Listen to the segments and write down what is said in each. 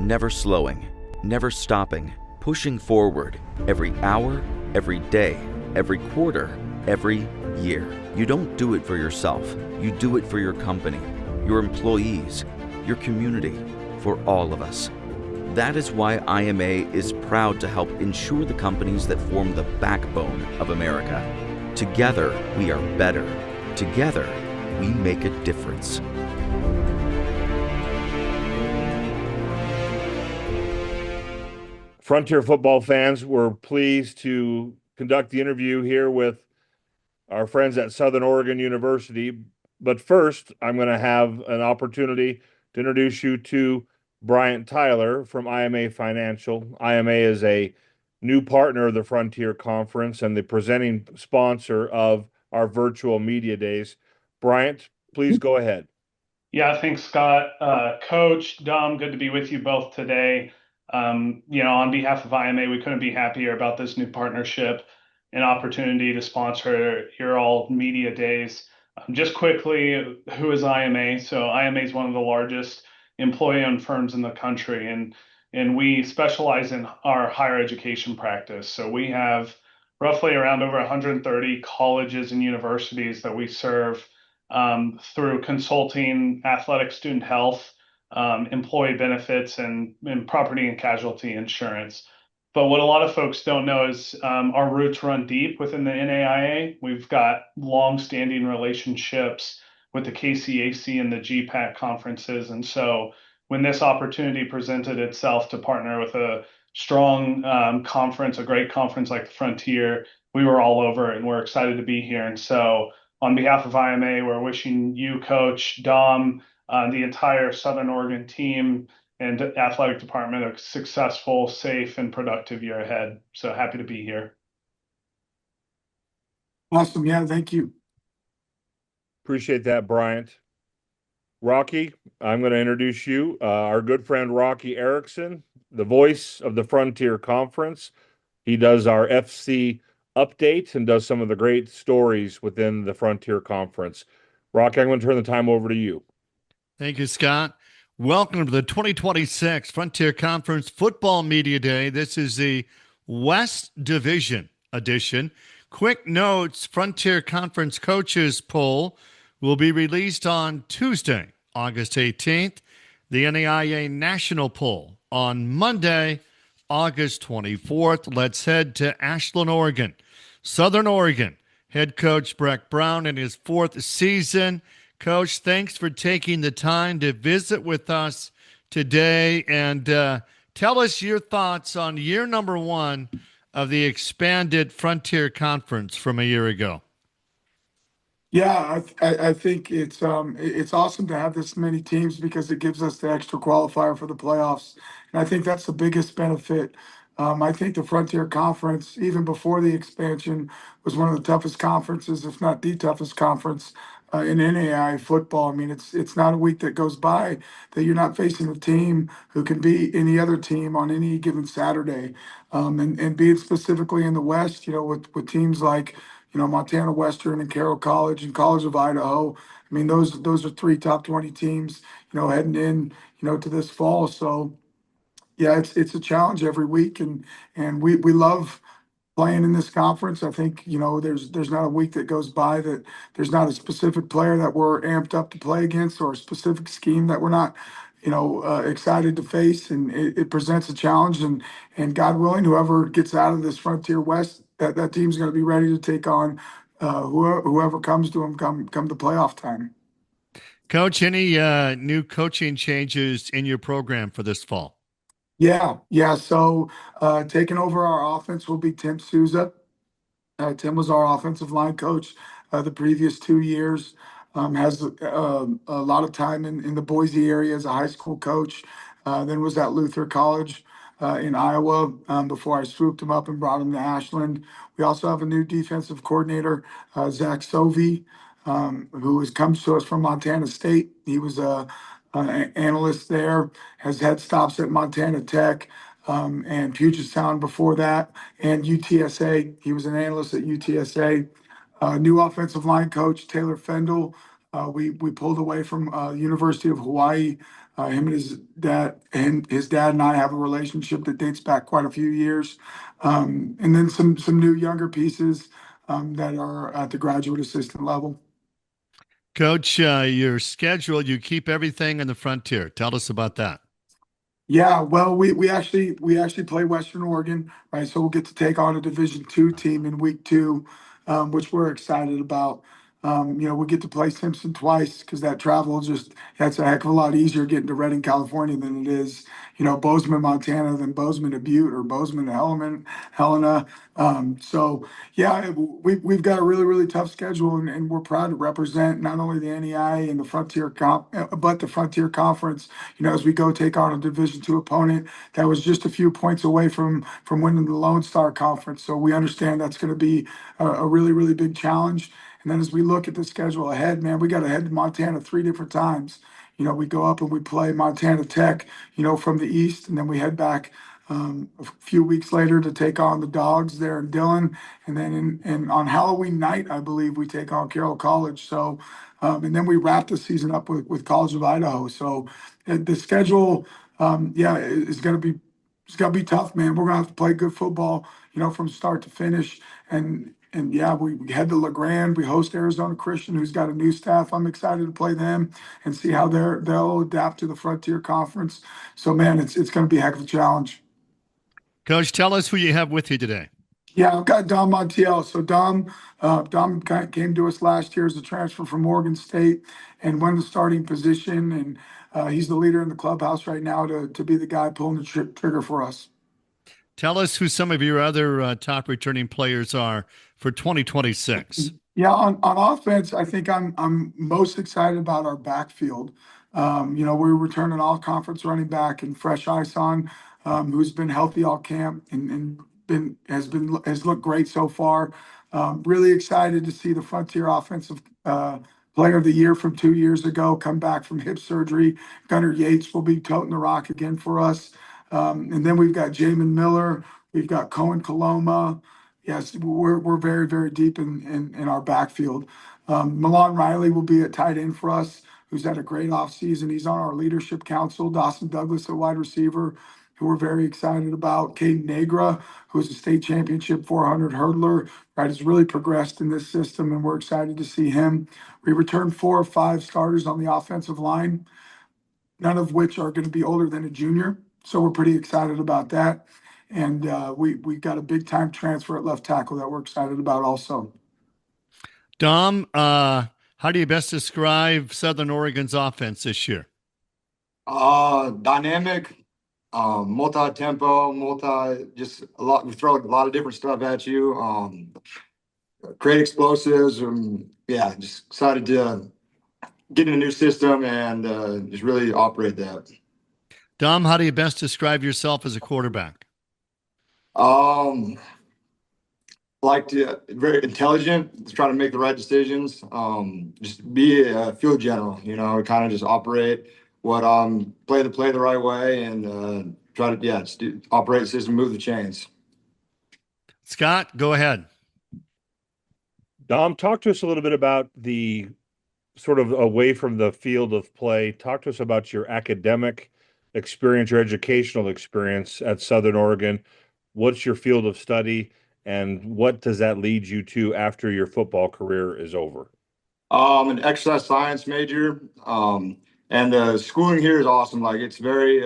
never slowing, never stopping, pushing forward every hour, every day, every quarter, every year. You don't do it for yourself. You do it for your company, your employees, your community, for all of us. That is why IMA is proud to help ensure the companies that form the backbone of America. Together, we are better. Together, we make a difference. Frontier football fans, we're pleased to conduct the interview here with our friends at Southern Oregon University. But first, I'm going to have an opportunity to introduce you to Bryant Tyler from IMA Financial. IMA is a new partner of the Frontier Conference and the presenting sponsor of our virtual media days. Bryant, please go ahead. Yeah, thanks, Scott. Coach, Dom, good to be with you both today. On behalf of IMA, we couldn't be happier about this new partnership and opportunity to sponsor your all media days. Just quickly, who is IMA? So IMA is one of the largest employee-owned firms in the country, and we specialize in our higher education practice. So we have roughly around over 130 colleges and universities that we serve through consulting, athletic student health, employee benefits, and property and casualty insurance. But what a lot of folks don't know is our roots run deep within the NAIA. We've got long-standing relationships with the KCAC and the GPAC conferences. And so when this opportunity presented itself to partner with a strong conference, a great conference like the Frontier, we were all over it, and we're excited to be here. And so on behalf of IMA, we're wishing you, Coach, Dom, the entire Southern Oregon team and athletic department a successful, safe, and productive year ahead. So happy to be here. Awesome. Yeah, thank you. Appreciate that, Bryant. Rocky, I'm going to introduce you, our good friend Rocky Erickson, the voice of the Frontier Conference. He does our FC update and does some of the great stories within the Frontier Conference. Rocky, I'm going to turn the time over to you. Thank you, Scott. Welcome to the 2026 Frontier Conference Football Media Day. This is the West Division edition. Quick notes, Frontier Conference Coaches Poll will be released on Tuesday, August 18th. The NAIA National Poll on Monday, August 24th. Let's head to Ashland, Oregon. Southern Oregon head coach Breck Brown in his fourth season. Coach, thanks for taking the time to visit with us today and tell us your thoughts on year number one of the expanded Frontier Conference from a year ago. Yeah, I think it's awesome to have this many teams because it gives us the extra qualifier for the playoffs. And I think that's the biggest benefit. I think the Frontier Conference, even before the expansion, was one of the toughest conferences, if not the toughest conference in NAIA football. I mean, it's not a week that goes by that you're not facing a team who can beat any other team on any given Saturday. And being specifically in the West, with teams like, Montana Western and Carroll College and College of Idaho. I mean, those are three top 20 teams, heading in, to this fall. So yeah, it's a challenge every week, and we love playing in this conference. I think, there's not a week that goes by that there's not a specific player that we're amped up to play against or a specific scheme that we're not, excited to face. And it presents a challenge, and God willing, whoever gets out of this Frontier West, that team's going to be ready to take on whoever comes to them come the playoff time. Coach, any new coaching changes in your program for this fall? Yeah. So taking over our offense will be Tim Souza. Tim was our offensive line coach the previous 2 years. Has a lot of time in the Boise area as a high school coach. Then was at Luther College in Iowa before I swooped him up and brought him to Ashland. We also have a new defensive coordinator, Zach Sovey, who comes to us from Montana State. He was an analyst there, has had stops at Montana Tech and Puget Sound before that, and UTSA. He was an analyst at UTSA. New offensive line coach, Taylor Fendel, We pulled away from University of Hawaii. Him and his dad and I have a relationship that dates back quite a few years. And then some new younger pieces that are at the graduate assistant level. Coach, your schedule, you keep everything in the Frontier. Tell us about that. Yeah, well, we actually play Western Oregon, right? So we'll get to take on a Division II team in week 2, which we're excited about. We get to play Simpson twice because that travel that's a heck of a lot easier getting to Redding, California than it is, Bozeman, Montana, than Bozeman to Butte or Bozeman to Helena. So yeah, we've got a really, really tough schedule, and we're proud to represent not only the NEI and the Frontier but the Frontier Conference. As we go take on a Division II opponent that was just a few points away from winning the Lone Star Conference. So we understand that's going to be a really, really big challenge. And then as we look at the schedule ahead, man, we got to head to Montana 3 different times. We go up and we play Montana Tech, from the east, and then we head back a few weeks later to take on the Dogs there in Dillon. And then on Halloween night, I believe we take on Carroll College. So, and then we wrap the season up with College of Idaho. So the schedule, is going to be it's gonna be tough, man. We're gonna have to play good football, from start to finish. And yeah, we head to LeGrand. We host Arizona Christian, who's got a new staff. I'm excited to play them and see how they'll adapt to the Frontier Conference. So man, it's gonna be a heck of a challenge. Coach, tell us who you have with you today. Yeah, I've got Dom Montiel. So Dom came to us last year as a transfer from Oregon State and won the starting position. And he's the leader in the clubhouse right now to be the guy pulling the trigger for us. Tell us who some of your other top returning players are for 2026. Yeah, on offense, I think I'm most excited about our backfield. We're returning all conference running back and Fresh Ison, who's been healthy all camp and has looked great so far. Really excited to see the Frontier Offensive Player of the Year from 2 years ago come back from hip surgery. Gunnar Yates will be toting the rock again for us. And then we've got Jamin Miller, we've got Cohen Coloma. Yes, we're very, very deep in our backfield. Milan Riley will be at tight end for us, who's had a great offseason. He's on our leadership council. Dawson Douglas, a wide receiver, who we're very excited about. Caden Negra, who's a state championship 400 hurdler, right, has really progressed in this system, and we're excited to see him. We returned 4 or 5 starters on the offensive line, none of which are going to be older than a junior. So we're pretty excited about that. And we got a big time transfer at left tackle that we're excited about also. Dom, how do you best describe Southern Oregon's offense this year? Dynamic, multi-tempo, just a lot. We throw a lot of different stuff at you. Great explosives, yeah, just excited to get in a new system and just really operate that. Dom, how do you best describe yourself as a quarterback? Very intelligent, trying to make the right decisions. Just be a field general, kind of just operate play the play the right way and try to just operate the system, move the chains. Scott, go ahead. Dom, talk to us a little bit about the sort of away from the field of play. Talk to us about your academic experience, your educational experience at Southern Oregon. What's your field of study, and what does that lead you to after your football career is over? I'm an exercise science major, and the schooling here is awesome. Like, it's very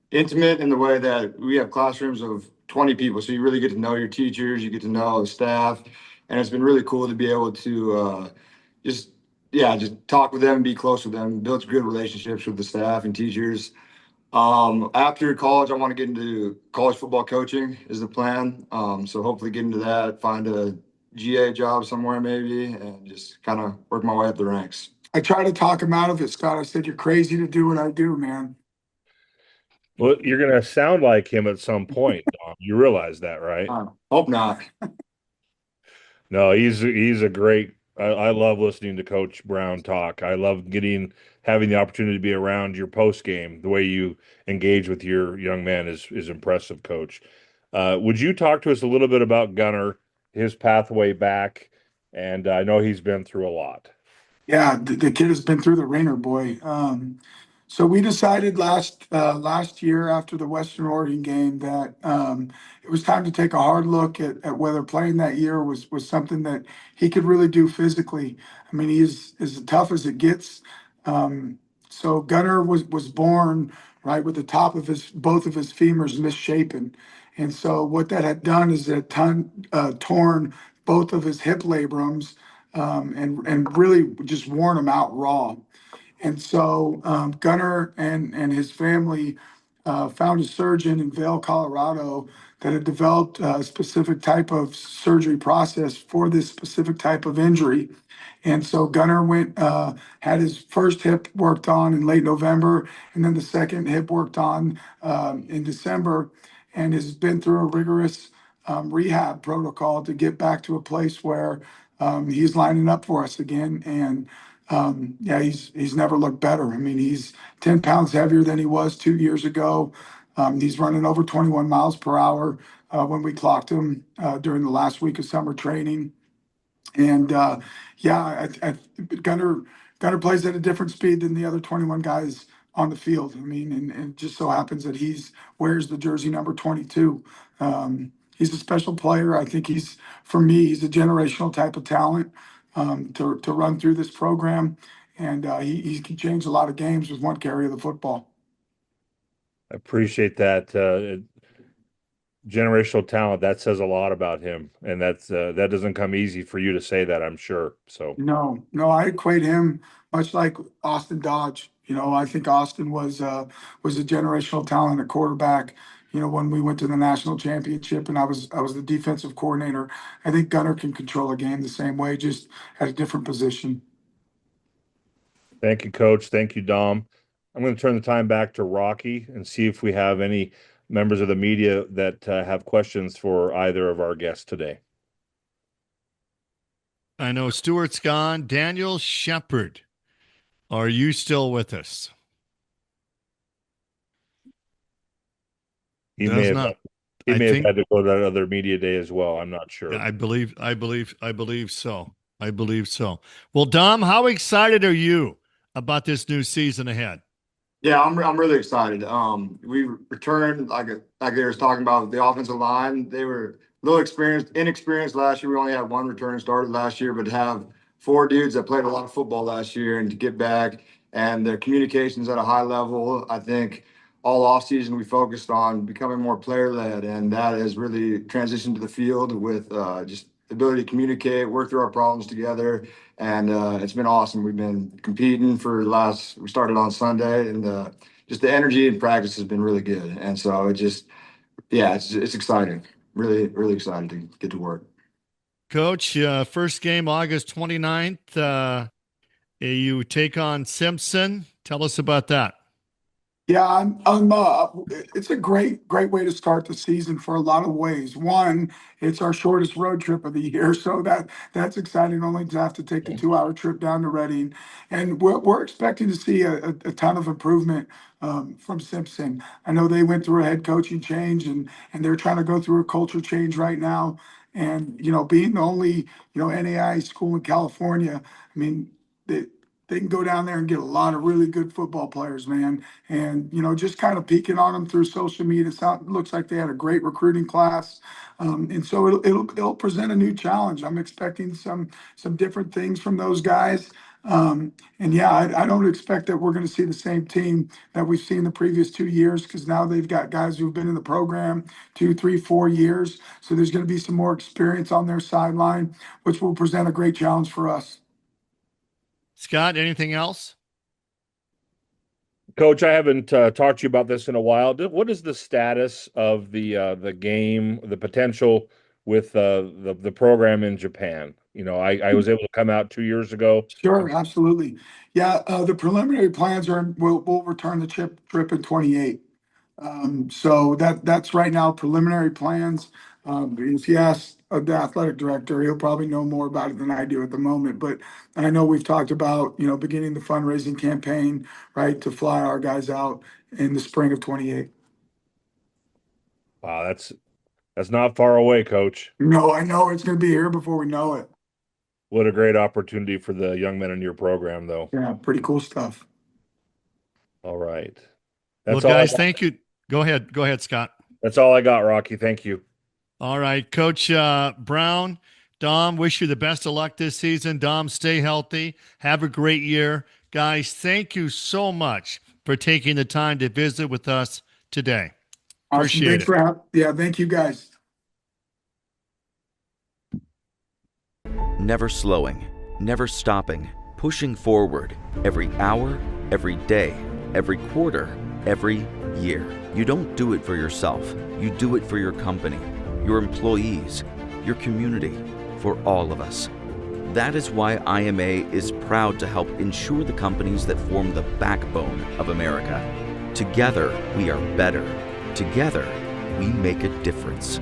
intimate in the way that we have classrooms of 20 people, so you really get to know your teachers, you get to know the staff, and it's been really cool to be able to just talk with them, be close with them, build good relationships with the staff and teachers. After college, I want to get into college football coaching is the plan. So hopefully get into that, find a GA job somewhere maybe, and just kind of work my way up the ranks. I tried to talk him out of it, Scott. I said, "You're crazy to do what I do, man." Well, you're going to sound like him at some point, Dom. You realize that, right? Hope not. No, he's a great. I love listening to Coach Brown talk. I love having the opportunity to be around your post game. The way you engage with your young man is impressive, Coach. Would you talk to us a little bit about Gunnar, his pathway back? And I know he's been through a lot. Yeah, the kid has been through the ringer, boy. So we decided last year after the Western Oregon game that it was time to take a hard look at whether playing that year was something that he could really do physically. I mean, he is as tough as it gets. Um, so Gunnar was born right with the top of his both of his femurs misshapen, and so what that had done is it torn both of his hip labrums and really just worn him out raw. And so Gunnar and his family found a surgeon in Vail, Colorado, that had developed a specific type of surgery process for this specific type of injury. And so Gunnar had his first hip worked on in late November, and then the second hip worked on in December, and has been through a rigorous rehab protocol to get back to a place where he's lining up for us again. And yeah, he's never looked better. I mean, he's 10 pounds heavier than he was 2 years ago. He's running over 21 miles per hour when we clocked him during the last week of summer training. And yeah, Gunner plays at a different speed than the other 21 guys on the field. I mean, and it just so happens that he's wears the jersey number 22. He's a special player. I think for me, he's a generational type of talent to run through this program. And he can change a lot of games with one carry of the football. I appreciate that. Generational talent, that says a lot about him. And that doesn't come easy for you to say that, I'm sure. So No, I equate him much like Austin Dodge. You know, I think Austin was a generational talent at quarterback. You know, when we went to the national championship and I was the defensive coordinator, I think Gunner can control a game the same way, just at a different position. thank you, Coach. Thank you, Dom. I'm going to turn the time back to Rocky and see if we have any members of the media that have questions for either of our guests today. I know Stuart's gone. Daniel Shepard, are you still with us? He Does may have not. he I may have think- had to go to that other media day as well. I'm not sure. I believe so. I believe so. Well, Dom, how excited are you about this new season ahead? Yeah, I'm really excited. We returned like they were talking about the offensive line. They were a little inexperienced last year. We only had one returning starter last year, but to have four dudes that played a lot of football last year and to get back and their communications at a high level, I think all offseason we focused on becoming more player led, and that has really transitioned to the field with just the ability to communicate, work through our problems together. And it's been awesome. We've been competing we started on Sunday, and just the energy in practice has been really good. And so it's exciting. Really, really excited to get to work. Coach, first game August 29th. You take on Simpson. Tell us about that. Yeah, it's a great way to start the season for a lot of ways. One, it's our shortest road trip of the year, so that's exciting. Only to have to take the 2 hour trip down to Reading, and we're expecting to see a ton of improvement from Simpson. I know they went through a head coaching change, and they're trying to go through a culture change right now. And being the only NAI school in California, I mean, they can go down there and get a lot of really good football players, man. And just kind of peeking on them through social media, looks like they had a great recruiting class, and so it'll present a new challenge. I'm expecting some different things from those guys. And yeah, I don't expect that we're going to see the same team that we've seen the previous 2 years, because now they've got guys who've been in the program 2, 3, 4 years. So there's going to be some more experience on their sideline, which will present a great challenge for us. Scott, anything else? Coach, I haven't talked to you about this in a while. What is the status of the game, the potential with the program in Japan? I was able to come out 2 years ago. Sure, absolutely. Yeah, the preliminary plans we'll return the trip in 28. So that's right now preliminary plans. If you ask the athletic director, he'll probably know more about it than I do at the moment. But I know we've talked about beginning the fundraising campaign, right, to fly our guys out in the spring of 28. Wow, that's not far away, Coach. No, I know it's going to be here before we know it. What a great opportunity for the young men in your program, though. Yeah, pretty cool stuff. All right. Well, That's all I guys, got. thank you. Go ahead, Scott. That's all I got, Rocky. Thank you. All right, Coach Brown, Dom, wish you the best of luck this season. Dom, stay healthy. Have a great year. Guys, thank you so much for taking the time to visit with us today. Awesome. Appreciate Thanks it. yeah, thank you guys. Never slowing, never stopping, pushing forward every hour, every day, every quarter, every year. You don't do it for yourself. You do it for your company, your employees, your community, for all of us. That is why IMA is proud to help ensure the companies that form the backbone of America. Together, we are better. Together, we make a difference.